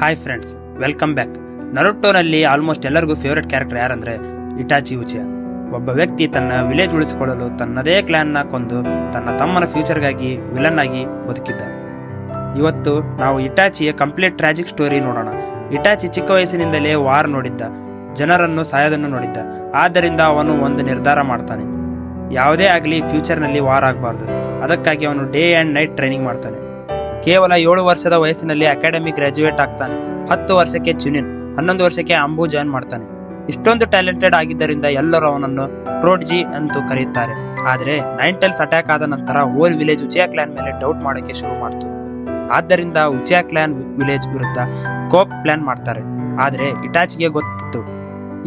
Hi friends, welcome back. ನರುಟೋನಲ್ಲಿ almost ಎಲ್ಲರಿಗೂ favourite character ಯಾರಂದ್ರೆ ಇಟಾಚಿ ಉಚಿಯ. ಒಬ್ಬ ವ್ಯಕ್ತಿ ತನ್ನ ವಿಲೇಜ್ ಉಳಿಸಿಕೊಳ್ಳಲು ತನ್ನದೇ ಕ್ಲಾನ್ನ ಕೊಂದು ತನ್ನ ತಮ್ಮನ ಫ್ಯೂಚರ್ಗಾಗಿ ವಿಲನ್ ಆಗಿ ಬದುಕಿದ್ದ. ಇವತ್ತು ನಾವು ಇಟಾಚಿಯ ಕಂಪ್ಲೀಟ್ ಟ್ರಾಜಿಕ್ ಸ್ಟೋರಿ ನೋಡೋಣ. ಇಟಾಚಿ ಚಿಕ್ಕ ವಯಸ್ಸಿನಿಂದಲೇ ವಾರ್ ನೋಡಿದ್ದ, ಜನರನ್ನು ಸಾಯೋದನ್ನು ನೋಡಿದ್ದ. ಆದ್ದರಿಂದ ಅವನು ಒಂದು ನಿರ್ಧಾರ ಮಾಡ್ತಾನೆ. ಯಾವುದೇ ಆಗಲಿ ಫ್ಯೂಚರ್ನಲ್ಲಿ ವಾರ್ ಆಗಬಾರ್ದು. ಅದಕ್ಕಾಗಿ ಅವನು ಡೇ ಆ್ಯಂಡ್ ನೈಟ್ ಟ್ರೈನಿಂಗ್ ಮಾಡ್ತಾನೆ. ಕೇವಲ 7 ವರ್ಷದ ವಯಸ್ಸಿನಲ್ಲಿ ಅಕಾಡೆಮಿ ಗ್ರಾಜ್ಯುಯೇಟ್ ಆಗ್ತಾನೆ. 10 ವರ್ಷಕ್ಕೆ ಚುನಿನ್, 11 ವರ್ಷಕ್ಕೆ ಅಂಬು ಜಾಯಿನ್ ಮಾಡ್ತಾನೆ. ಇಷ್ಟೊಂದು ಟ್ಯಾಲೆಂಟೆಡ್ ಆಗಿದ್ದರಿಂದ ಎಲ್ಲರೂ ಅವನನ್ನು ಪ್ರೋಡ್ಜಿ ಅಂತ ಕರೆಯುತ್ತಾರೆ. ಆದರೆ ನೈನ್ಟೆಲ್ಸ್ ಅಟ್ಯಾಕ್ ಆದ ನಂತರ ಹೋಲ್ ವಿಲೇಜ್ ಉಚಿಯಾ ಕ್ಲಾನ್ ಮೇಲೆ ಡೌಟ್ ಮಾಡೋಕ್ಕೆ ಶುರು ಮಾಡ್ತು. ಆದ್ದರಿಂದ ಉಚಿಯಾ ಕ್ಲಾನ್ ವಿಲೇಜ್ ವಿರುದ್ಧ ಕೋಪ್ ಪ್ಲಾನ್ ಮಾಡ್ತಾರೆ. ಆದರೆ ಇಟಾಚಿಗೆ ಗೊತ್ತಿತ್ತು,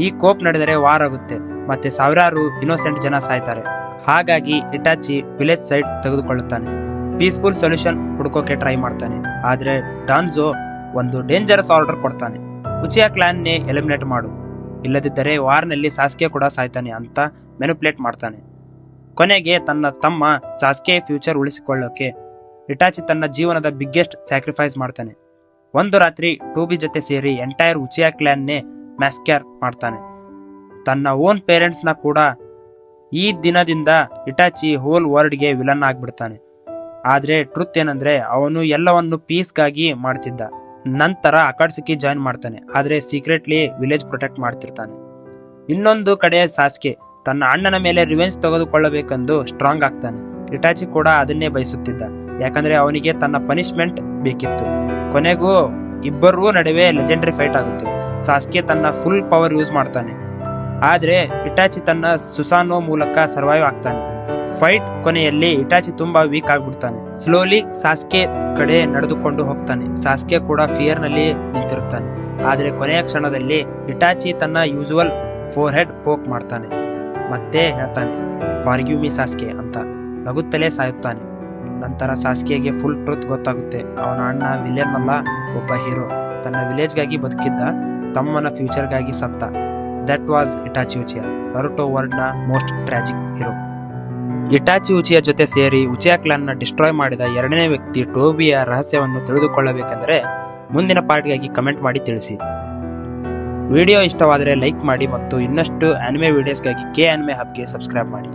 ಈ ಕೋಪ್ ನಡೆದರೆ ವಾರ್ ಆಗುತ್ತೆ ಮತ್ತೆ ಸಾವಿರಾರು ಇನ್ನೋಸೆಂಟ್ ಜನ ಸಾಯ್ತಾರೆ. ಹಾಗಾಗಿ ಇಟಾಚಿ ವಿಲೇಜ್ ಸೈಡ್ ತೆಗೆದುಕೊಳ್ಳುತ್ತಾನೆ. ಪೀಸ್ಫುಲ್ ಸೊಲ್ಯೂಷನ್ ಹುಡುಕೋಕೆ ಟ್ರೈ ಮಾಡ್ತಾನೆ. ಆದ್ರೆ ಡಾನ್ಜೋ ಒಂದು ಡೇಂಜರಸ್ ಆರ್ಡರ್ ಕೊಡ್ತಾನೆ. ಉಚಿಯಾ ಕ್ಲಾನ್ನೇ ಎಲಿಮಿನೇಟ್ ಮಾಡು, ಇಲ್ಲದಿದ್ದರೆ ವಾರ್ನಲ್ಲಿ ಸಾಸ್ಕೆ ಕೂಡ ಸಾಯ್ತಾನೆ ಅಂತ ಮೆನುಪ್ಲೇಟ್ ಮಾಡ್ತಾನೆ. ಕೊನೆಗೆ ತನ್ನ ತಮ್ಮ ಸಾಸ್ಕೆ ಫ್ಯೂಚರ್ ಉಳಿಸಿಕೊಳ್ಳೋಕೆ ಇಟಾಚಿ ತನ್ನ ಜೀವನದ ಬಿಗ್ಗೆಸ್ಟ್ ಸ್ಯಾಕ್ರಿಫೈಸ್ ಮಾಡ್ತಾನೆ. ಒಂದು ರಾತ್ರಿ ಟೂಬಿ ಜೊತೆ ಸೇರಿ ಎಂಟೈರ್ ಉಚಿಯಾ ಕ್ಲಾನ್ನೇ ಮ್ಯಾಸ್ಕ್ಯಾರ್ ಮಾಡ್ತಾನೆ. ತನ್ನ ಓನ್ ಪೇರೆಂಟ್ಸ್ನ ಕೂಡ. ಈ ದಿನದಿಂದ ಇಟಾಚಿ ಹೋಲ್ ವರ್ಲ್ಡ್ಗೆ ವಿಲನ್ ಆಗ್ಬಿಡ್ತಾನೆ. ಆದ್ರೆ ಟ್ರುತ್ ಏನಂದ್ರೆ ಅವನು ಎಲ್ಲವನ್ನು ಪೀಸ್ಗಾಗಿ ಮಾಡ್ತಿದ್ದ. ನಂತರ ಅಕಾಡ್ಸುಕಿ ಜಾಯಿನ್ ಮಾಡ್ತಾನೆ, ಆದ್ರೆ ಸೀಕ್ರೆಟ್ಲಿ ವಿಲೇಜ್ ಪ್ರೊಟೆಕ್ಟ್ ಮಾಡ್ತಿರ್ತಾನೆ. ಇನ್ನೊಂದು ಕಡೆ ಸಾಸ್ಕೆ ತನ್ನ ಅಣ್ಣನ ಮೇಲೆ ರಿವೆಂಜ್ ತೆಗೆದುಕೊಳ್ಳಬೇಕೆಂದು ಸ್ಟ್ರಾಂಗ್ ಆಗ್ತಾನೆ. ಇಟಾಚಿ ಕೂಡ ಅದನ್ನೇ ಬಯಸುತ್ತಿದ್ದ, ಯಾಕಂದ್ರೆ ಅವನಿಗೆ ತನ್ನ ಪನಿಷ್ಮೆಂಟ್ ಬೇಕಿತ್ತು. ಕೊನೆಗೂ ಇಬ್ಬರೂ ನಡುವೆ ಲೆಜೆಂಡರಿ ಫೈಟ್ ಆಗುತ್ತೆ. ಸಾಸ್ಕೆ ತನ್ನ ಫುಲ್ ಪವರ್ ಯೂಸ್ ಮಾಡ್ತಾನೆ, ಆದ್ರೆ ಇಟಾಚಿ ತನ್ನ ಸುಸಾನೋ ಮೂಲಕ ಸರ್ವೈವ್ ಆಗ್ತಾನೆ. ಫೈಟ್ ಕೊನೆಯಲ್ಲಿ ಇಟಾಚಿ ತುಂಬಾ ವೀಕ್ ಆಗ್ಬಿಡ್ತಾನೆ. ಸ್ಲೋಲಿ ಸಾಸ್ಕೆ ಕಡೆ ನಡೆದುಕೊಂಡು ಹೋಗ್ತಾನೆ. ಸಾಸ್ಕೆ ಕೂಡ ಫಿಯರ್ ನಲ್ಲಿ ನಿಂತಿರುತ್ತಾನೆ. ಆದ್ರೆ ಕೊನೆಯ ಕ್ಷಣದಲ್ಲಿ ಇಟಾಚಿ ತನ್ನ ಯೂಸುವಲ್ ಫೋರ್ ಹೆಡ್ ಪೋಕ್ ಮಾಡ್ತಾನೆ. ಮತ್ತೆ ಹೇಳ್ತಾನೆ, ಫಾರ್ಗಿವ್ ಮಿ ಸಾಸ್ಕೆ ಅಂತ ನಗುತ್ತಲೇ ಸಾಯುತ್ತಾನೆ. ನಂತರ ಸಾಸ್ಕೆಗೆ ಫುಲ್ ಟ್ರೂತ್ ಗೊತ್ತಾಗುತ್ತೆ. ಅವನ ಅಣ್ಣ ವಿಲಿಯನ್ ಅಲ್ಲ, ಒಬ್ಬ ಹೀರೋ. ತನ್ನ ವಿಲೇಜ್ಗಾಗಿ ಬದುಕಿದ್ದ, ತಮ್ಮನ ಫ್ಯೂಚರ್ಗಾಗಿ ಸತ್ತ. That was Itachi Uchiha, Naruto world ನ most tragic hero. Itachi Uchiha ಜೊತೆ ಸೇರಿ ಉಚಿಯಾ ಕ್ಲಾನ್ ನ ಡಿಸ್ಟ್ರಾಯ್ ಮಾಡಿದ ಎರಡನೇ ವ್ಯಕ್ತಿ ಟೋಬಿಯ ರಹಸ್ಯವನ್ನು ತಿಳಿದುಕೊಳ್ಳಬೇಕೆಂದರೆ ಮುಂದಿನ ಪಾರ್ಟ್ಗಾಗಿ ಕಮೆಂಟ್ ಮಾಡಿ ತಿಳಿಸಿ. ವಿಡಿಯೋ ಇಷ್ಟವಾದರೆ ಲೈಕ್ ಮಾಡಿ ಮತ್ತು ಇನ್ನಷ್ಟು ಆನಿಮೆ ವಿಡಿಯೋಸ್ಗಾಗಿ ಕೆ ಆನಿಮೆ ಹಬ್ಗೆ ಸಬ್ಸ್ಕ್ರೈಬ್ ಮಾಡಿ.